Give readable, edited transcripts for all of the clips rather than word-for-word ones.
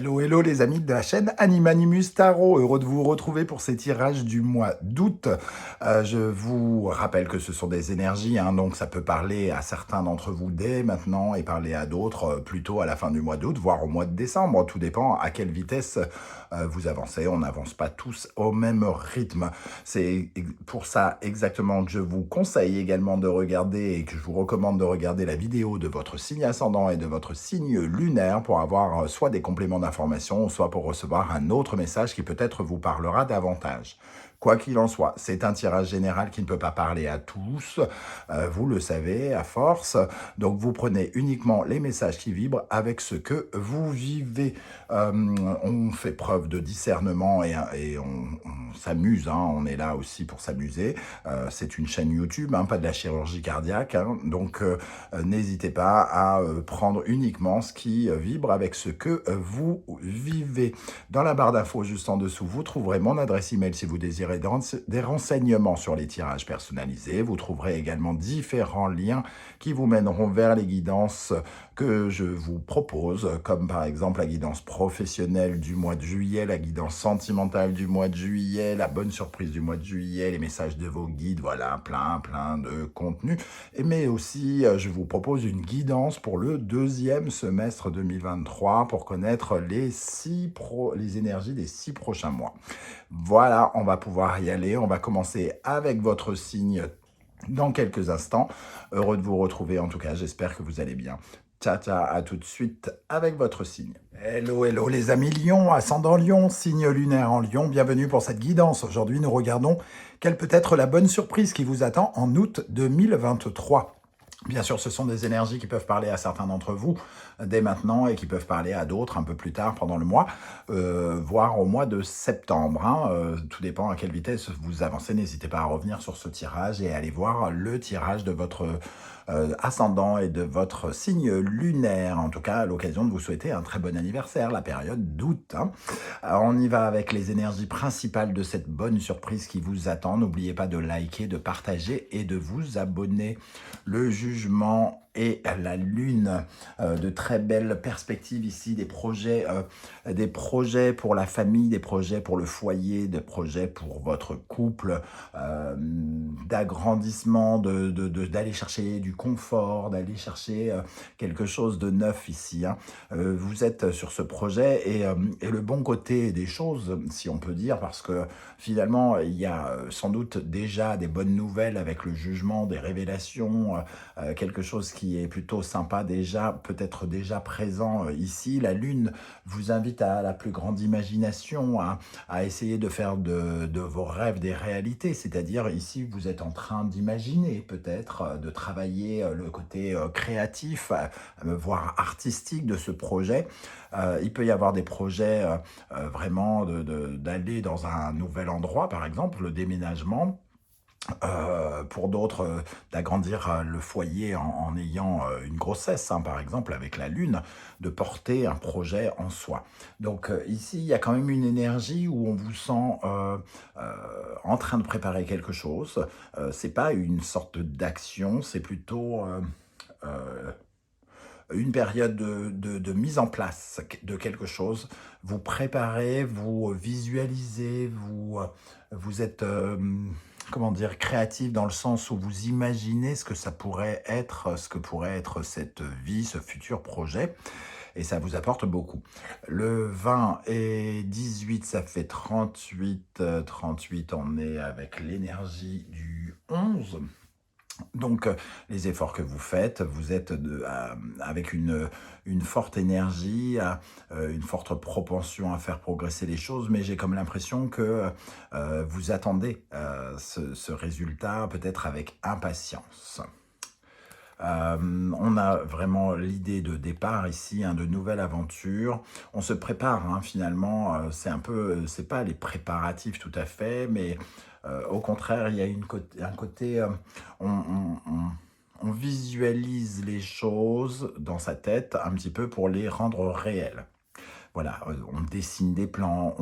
Hello, hello les amis de la chaîne Animanimus Tarot, heureux de vous retrouver pour ces tirages du mois d'août. Je vous rappelle que ce sont des énergies, donc ça peut parler à certains d'entre vous dès maintenant et parler à d'autres plutôt à la fin du mois d'août, voire au mois de décembre. Tout dépend à quelle vitesse vous avancez. On n'avance pas tous au même rythme. C'est pour ça exactement que je vous conseille également de regarder et que je vous recommande de regarder la vidéo de votre signe ascendant et de votre signe lunaire pour avoir soit des compléments d'information, soit pour recevoir un autre message qui peut-être vous parlera davantage. Quoi qu'il en soit, c'est un tirage général qui ne peut pas parler à tous, vous le savez, à force. Donc vous prenez uniquement les messages qui vibrent avec ce que vous vivez. On fait preuve de discernement et on s'amuse, on est là aussi pour s'amuser. C'est une chaîne YouTube, pas de la chirurgie cardiaque, donc n'hésitez pas à prendre uniquement ce qui vibre avec ce que vous vivez. Dans la barre d'infos juste en dessous, vous trouverez mon adresse email si vous désirez des renseignements sur les tirages personnalisés. Vous trouverez également différents liens qui vous mèneront vers les guidances que je vous propose, comme par exemple la guidance professionnelle du mois de juillet, la guidance sentimentale du mois de juillet, la bonne surprise du mois de juillet, les messages de vos guides, voilà, plein de contenu. Mais aussi, je vous propose une guidance pour le deuxième semestre 2023 pour connaître les énergies des 6 prochains mois. Voilà, on va pouvoir y aller. On va commencer avec votre signe dans quelques instants. Heureux de vous retrouver en tout cas, j'espère que vous allez bien. Ciao, ciao, à tout de suite avec votre signe. Hello, hello les amis Lion, ascendant Lion, signe lunaire en Lion, bienvenue pour cette guidance. Aujourd'hui, nous regardons quelle peut être la bonne surprise qui vous attend en août 2023. Bien sûr, ce sont des énergies qui peuvent parler à certains d'entre vous dès maintenant et qui peuvent parler à d'autres un peu plus tard pendant le mois, voire au mois de septembre. Tout dépend à quelle vitesse vous avancez. N'hésitez pas à revenir sur ce tirage et à aller voir le tirage de votre ascendant et de votre signe lunaire. En tout cas, à l'occasion de vous souhaiter un très bon anniversaire, la période d'août. Alors, on y va avec les énergies principales de cette bonne surprise qui vous attend. N'oubliez pas de liker, de partager et de vous abonner. Le jugement et la lune, de très belles perspectives ici, des projets pour la famille, des projets pour le foyer, des projets pour votre couple, d'agrandissement, d'aller chercher du confort, d'aller chercher quelque chose de neuf ici. Vous êtes sur ce projet et le bon côté des choses, si on peut dire, parce que finalement, il y a sans doute déjà des bonnes nouvelles avec le jugement, des révélations, quelque chose qui est plutôt sympa déjà, peut-être déjà présent ici. La lune vous invite à la plus grande imagination, à essayer de faire de vos rêves des réalités, c'est-à-dire ici vous êtes en train d'imaginer peut-être, de travailler le côté créatif, voire artistique de ce projet. Il peut y avoir des projets vraiment d'aller dans un nouvel endroit, par exemple le déménagement. Pour d'autres, d'agrandir le foyer en ayant une grossesse, par exemple avec la lune, de porter un projet en soi. Donc ici, il y a quand même une énergie où on vous sent en train de préparer quelque chose. C'est pas une sorte d'action, c'est plutôt une période de mise en place de quelque chose. Vous préparez, vous visualisez, vous êtes comment dire, créatif dans le sens où vous imaginez ce que ça pourrait être, ce que pourrait être cette vie, ce futur projet, et ça vous apporte beaucoup. Le 20 et 18, ça fait 38. 38, on est avec l'énergie du 11. Donc, les efforts que vous faites, vous êtes avec une forte énergie, une forte propension à faire progresser les choses, mais j'ai comme l'impression que vous attendez ce résultat peut-être avec impatience. On a vraiment l'idée de départ ici, de nouvelle aventure. On se prépare finalement, c'est pas les préparatifs tout à fait, mais au contraire, il y a un côté, on visualise les choses dans sa tête un petit peu pour les rendre réelles. Voilà, on dessine des plans,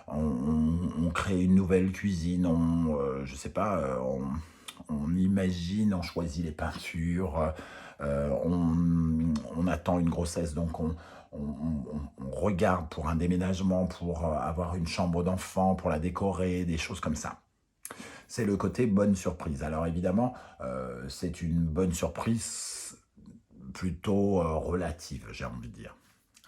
on crée une nouvelle cuisine, je sais pas, on imagine, on choisit les peintures, on attend une grossesse, donc on regarde pour un déménagement, pour avoir une chambre d'enfant, pour la décorer, des choses comme ça. C'est le côté bonne surprise. Alors évidemment, c'est une bonne surprise plutôt relative, j'ai envie de dire.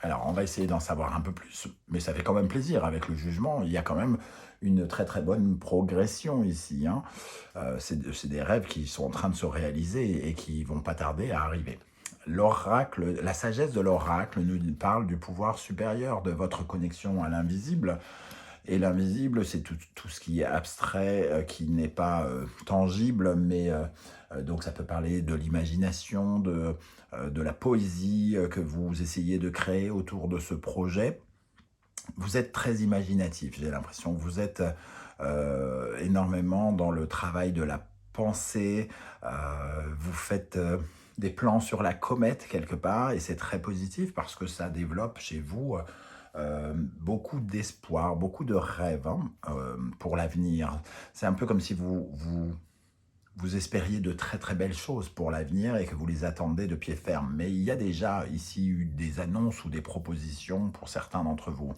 Alors, on va essayer d'en savoir un peu plus, mais ça fait quand même plaisir avec le jugement. Il y a quand même une très très bonne progression ici, hein. C'est des rêves qui sont en train de se réaliser et qui vont pas tarder à arriver. L'oracle, la sagesse de l'oracle nous parle du pouvoir supérieur de votre connexion à l'invisible. Et l'invisible, c'est tout ce qui est abstrait, qui n'est pas tangible, mais donc ça peut parler de l'imagination, de la poésie que vous essayez de créer autour de ce projet. Vous êtes très imaginatif, j'ai l'impression. Vous êtes énormément dans le travail de la pensée. Vous faites des plans sur la comète quelque part, et c'est très positif parce que ça développe chez vous beaucoup d'espoir, beaucoup de rêves, hein, pour l'avenir. C'est un peu comme si vous espériez de très très belles choses pour l'avenir et que vous les attendez de pied ferme. Mais il y a déjà ici eu des annonces ou des propositions pour certains d'entre vous.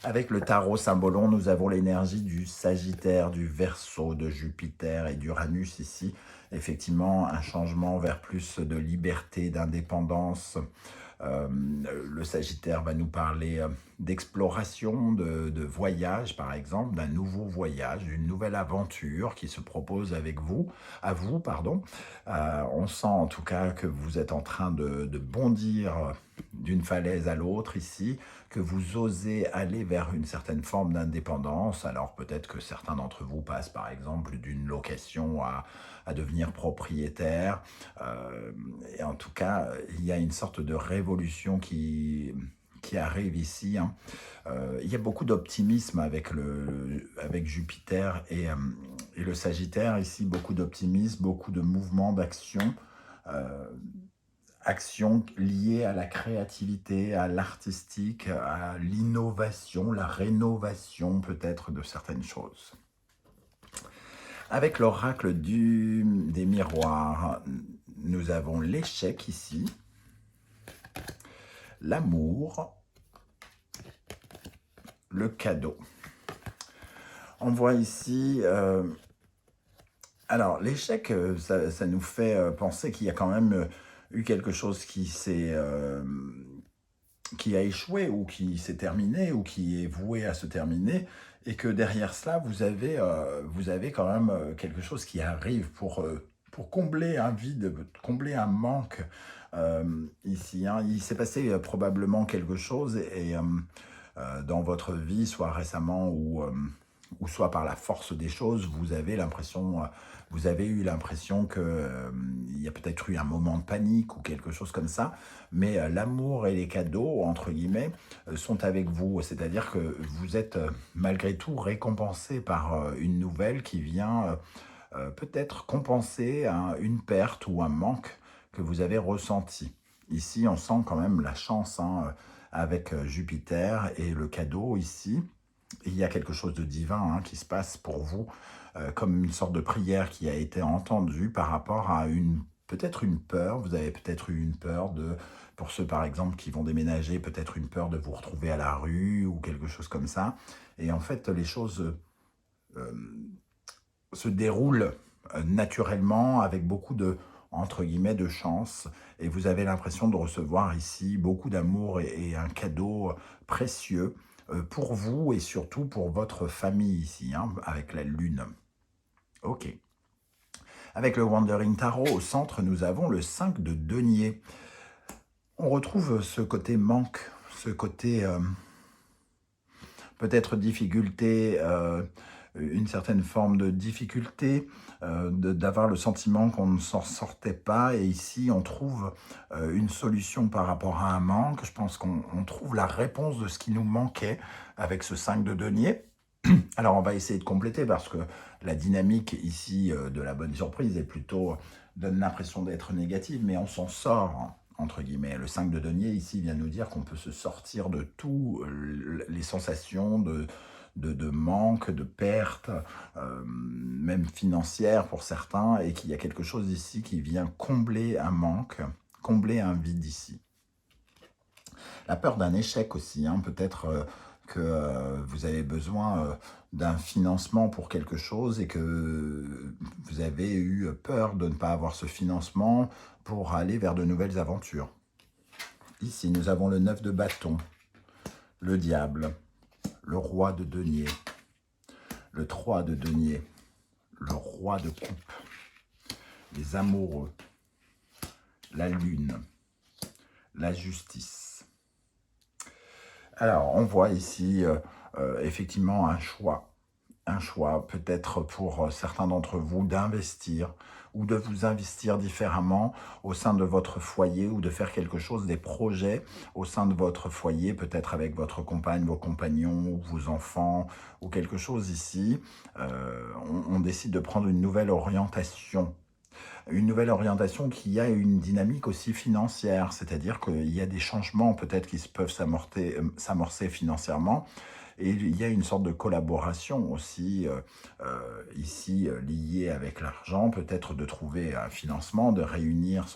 Avec le tarot Symbolon, nous avons l'énergie du Sagittaire, du Verseau, de Jupiter et d'Uranus ici. Effectivement, un changement vers plus de liberté, d'indépendance. Le Sagittaire va nous parler d'exploration, de voyage par exemple, d'un nouveau voyage, d'une nouvelle aventure qui se propose avec vous, à vous, pardon. On sent en tout cas que vous êtes en train de bondir d'une falaise à l'autre ici, que vous osez aller vers une certaine forme d'indépendance. Alors peut-être que certains d'entre vous passent par exemple d'une location à devenir propriétaire. Et en tout cas, il y a une sorte de révolution qui arrive ici, hein. Il y a beaucoup d'optimisme avec Jupiter et le Sagittaire. Ici, beaucoup d'optimisme, beaucoup de mouvements, d'action. Actions liées à la créativité, à l'artistique, à l'innovation, la rénovation peut-être de certaines choses. Avec l'oracle des miroirs, nous avons l'échec ici, l'amour, le cadeau. On voit ici... alors, l'échec, ça nous fait penser qu'il y a quand même eu quelque chose qui a échoué ou qui s'est terminé ou qui est voué à se terminer, et que derrière cela, vous avez quand même quelque chose qui arrive pour combler un vide, combler un manque ici, hein. Il s'est passé probablement quelque chose dans votre vie, soit récemment ou soit par la force des choses, vous avez eu l'impression qu'il y a peut-être eu un moment de panique ou quelque chose comme ça, mais l'amour et les cadeaux, entre guillemets, sont avec vous. C'est-à-dire que vous êtes malgré tout récompensé par une nouvelle qui vient peut-être compenser une perte ou un manque que vous avez ressenti. Ici, on sent quand même la chance, hein, avec Jupiter et le cadeau ici. Il y a quelque chose de divin, hein, qui se passe pour vous, comme une sorte de prière qui a été entendue par rapport à peut-être une peur. Vous avez peut-être eu une peur pour ceux par exemple qui vont déménager, peut-être une peur de vous retrouver à la rue ou quelque chose comme ça. Et en fait, les choses se déroulent naturellement avec beaucoup entre guillemets, de chance. Et vous avez l'impression de recevoir ici beaucoup d'amour et un cadeau précieux pour vous et surtout pour votre famille ici, hein, avec la lune. Ok. Avec le Wandering Tarot, au centre, nous avons le 5 de denier. On retrouve ce côté manque, ce côté peut-être difficulté, une certaine forme de difficulté, d'avoir le sentiment qu'on ne s'en sortait pas. Et ici, on trouve une solution par rapport à un manque. Je pense qu'on trouve la réponse de ce qui nous manquait avec ce 5 de denier. Alors, on va essayer de compléter parce que la dynamique ici de la bonne surprise donne l'impression d'être négative, mais on s'en sort, hein, entre guillemets. Le 5 de denier ici vient nous dire qu'on peut se sortir de tout, les sensations de manque, de perte, même financière pour certains, et qu'il y a quelque chose ici qui vient combler un manque, combler un vide ici. La peur d'un échec aussi, hein. Peut-être que vous avez besoin d'un financement pour quelque chose et que vous avez eu peur de ne pas avoir ce financement pour aller vers de nouvelles aventures. Ici, nous avons le 9 de bâton, le diable, le roi de denier, le 3 de denier, le roi de coupe, les amoureux, la lune, la justice. Alors, on voit ici effectivement un choix peut-être pour certains d'entre vous d'investir ou de vous investir différemment au sein de votre foyer ou de faire quelque chose, des projets au sein de votre foyer, peut-être avec votre compagne, vos compagnons ou vos enfants ou quelque chose ici. On décide de prendre une nouvelle orientation. Une nouvelle orientation qui a une dynamique aussi financière, c'est-à-dire qu'il y a des changements peut-être qui peuvent s'amorcer financièrement, et il y a une sorte de collaboration aussi ici liée avec l'argent, peut-être de trouver un financement, de réunir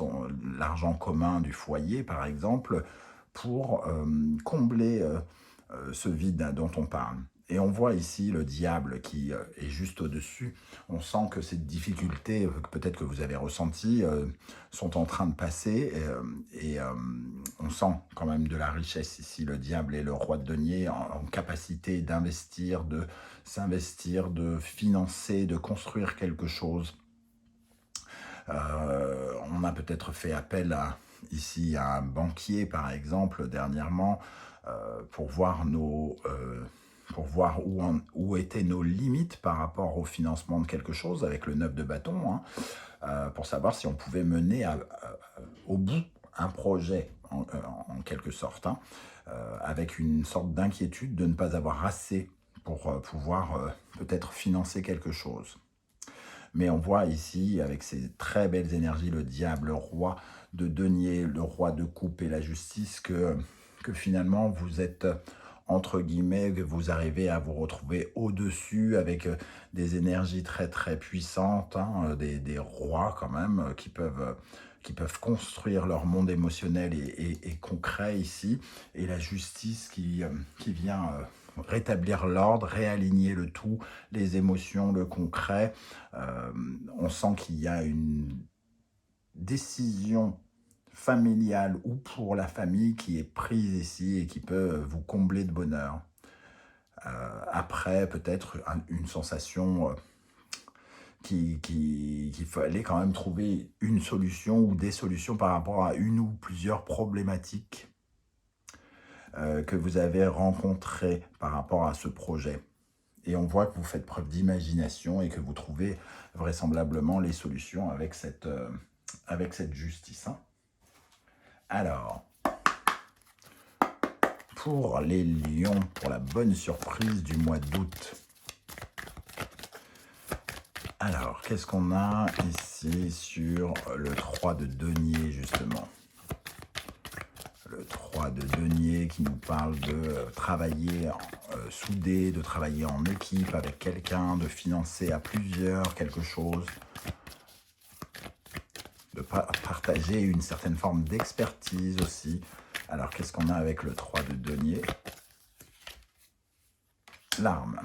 l'argent commun du foyer par exemple, pour combler ce vide dont on parle. Et on voit ici le diable qui est juste au-dessus. On sent que ces difficultés, peut-être que vous avez ressenties, sont en train de passer. On sent quand même de la richesse ici. Le diable est le roi de denier en capacité d'investir, de s'investir, de financer, de construire quelque chose. On a peut-être fait appel ici à un banquier, par exemple, dernièrement, pour voir où étaient nos limites par rapport au financement de quelque chose, avec le 9 de bâton, hein, pour savoir si on pouvait mener au bout un projet, en quelque sorte, hein, avec une sorte d'inquiétude de ne pas avoir assez pour pouvoir peut-être financer quelque chose. Mais on voit ici, avec ces très belles énergies, le diable, le roi de denier, le roi de coupe et la justice, que finalement vous êtes, entre guillemets, que vous arrivez à vous retrouver au-dessus avec des énergies très très puissantes, hein, des rois quand même, qui peuvent construire leur monde émotionnel et concret ici, et la justice qui vient rétablir l'ordre, réaligner le tout, les émotions, le concret. On sent qu'il y a une décision familiale ou pour la famille qui est prise ici et qui peut vous combler de bonheur. Après, peut-être une sensation qu'il fallait quand même trouver une solution ou des solutions par rapport à une ou plusieurs problématiques que vous avez rencontrées par rapport à ce projet. Et on voit que vous faites preuve d'imagination et que vous trouvez vraisemblablement les solutions avec cette justice, hein. Alors, pour les lions, pour la bonne surprise du mois d'août. Alors, qu'est-ce qu'on a ici sur le 3 de denier, justement? Le 3 de denier qui nous parle de travailler soudé, de travailler en équipe avec quelqu'un, de financer à plusieurs quelque chose, de partager une certaine forme d'expertise aussi. Alors, qu'est-ce qu'on a avec le 3 de denier? L'arme.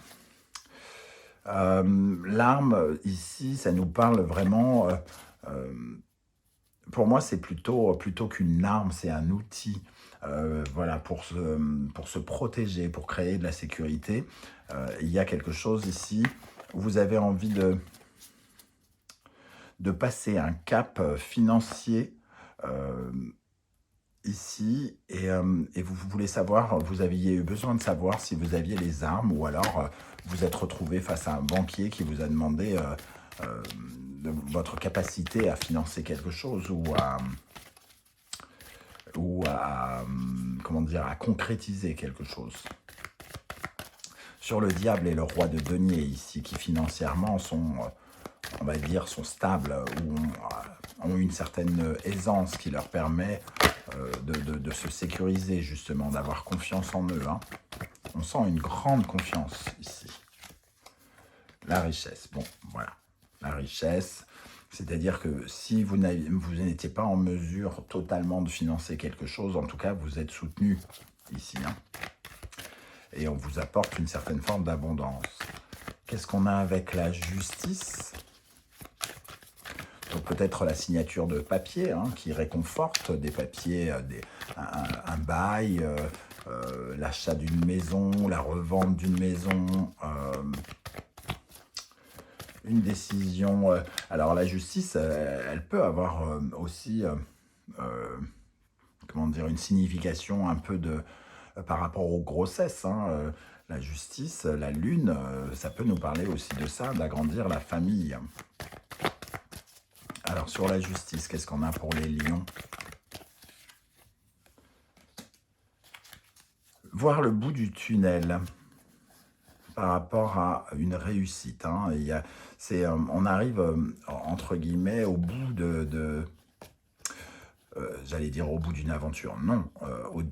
L'arme, ici, ça nous parle vraiment... pour moi, c'est plutôt qu'une arme, c'est un outil, voilà, pour se protéger, pour créer de la sécurité. Il y a quelque chose ici où vous avez envie de passer un cap financier ici, et vous voulez savoir, vous aviez eu besoin de savoir si vous aviez les armes, ou alors vous êtes retrouvé face à un banquier qui vous a demandé de votre capacité à financer quelque chose ou comment dire, à concrétiser quelque chose. Sur le diable et le roi de denier ici, qui financièrement sont, on va dire, sont stables ou ont une certaine aisance qui leur permet de se sécuriser, justement, d'avoir confiance en eux, hein. On sent une grande confiance ici. La richesse, bon, voilà. La richesse, C'est-à-dire que si vous n'étiez pas en mesure totalement de financer quelque chose, en tout cas, vous êtes soutenu ici, hein, et on vous apporte une certaine forme d'abondance. Qu'est-ce qu'on a avec la justice? Donc peut-être la signature de papier, hein, qui réconforte des papiers, un bail, l'achat d'une maison, la revente d'une maison, une décision. Alors la justice, elle peut avoir aussi, comment dire, une signification un peu par rapport aux grossesses, hein, la justice, la lune, ça peut nous parler aussi de ça, d'agrandir la famille. Alors sur la justice, qu'est-ce qu'on a pour les lions? Voir le bout du tunnel par rapport à une réussite, hein. On arrive, entre guillemets, au bout j'allais dire au bout d'une aventure, non,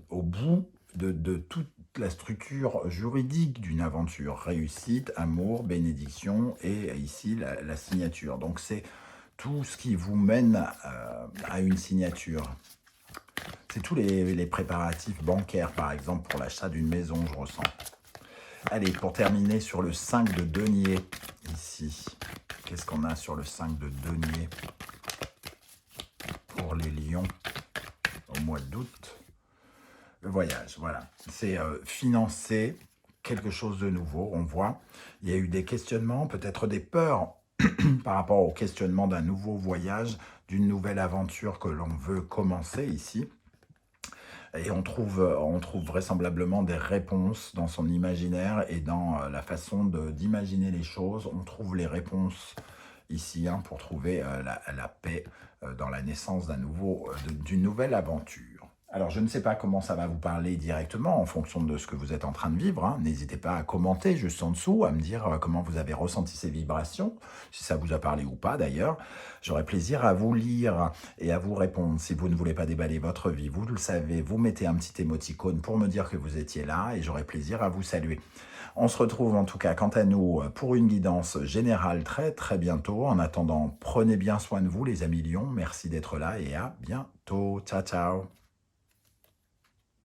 au bout de toute la structure juridique d'une aventure. Réussite, amour, bénédiction et ici la signature. Donc c'est tout ce qui vous mène à une signature. C'est tous les préparatifs bancaires, par exemple, pour l'achat d'une maison, je ressens. Allez, pour terminer sur le 5 de denier, ici. Qu'est-ce qu'on a sur le 5 de denier pour les lions au mois d'août? Le voyage, voilà. C'est financer quelque chose de nouveau, on voit. Il y a eu des questionnements, peut-être des peurs par rapport au questionnement d'un nouveau voyage, d'une nouvelle aventure que l'on veut commencer ici. Et on trouve vraisemblablement des réponses dans son imaginaire et dans la façon d'imaginer les choses. On trouve les réponses ici, hein, pour trouver la paix dans la naissance d'une nouvelle aventure. Alors, je ne sais pas comment ça va vous parler directement en fonction de ce que vous êtes en train de vivre, hein. N'hésitez pas à commenter juste en dessous, à me dire comment vous avez ressenti ces vibrations, si ça vous a parlé ou pas d'ailleurs. J'aurai plaisir à vous lire et à vous répondre. Si vous ne voulez pas déballer votre vie, vous le savez, vous mettez un petit émoticône pour me dire que vous étiez là et j'aurai plaisir à vous saluer. On se retrouve en tout cas, quant à nous, pour une guidance générale très très bientôt. En attendant, prenez bien soin de vous les amis lions. Merci d'être là et à bientôt. Ciao, ciao.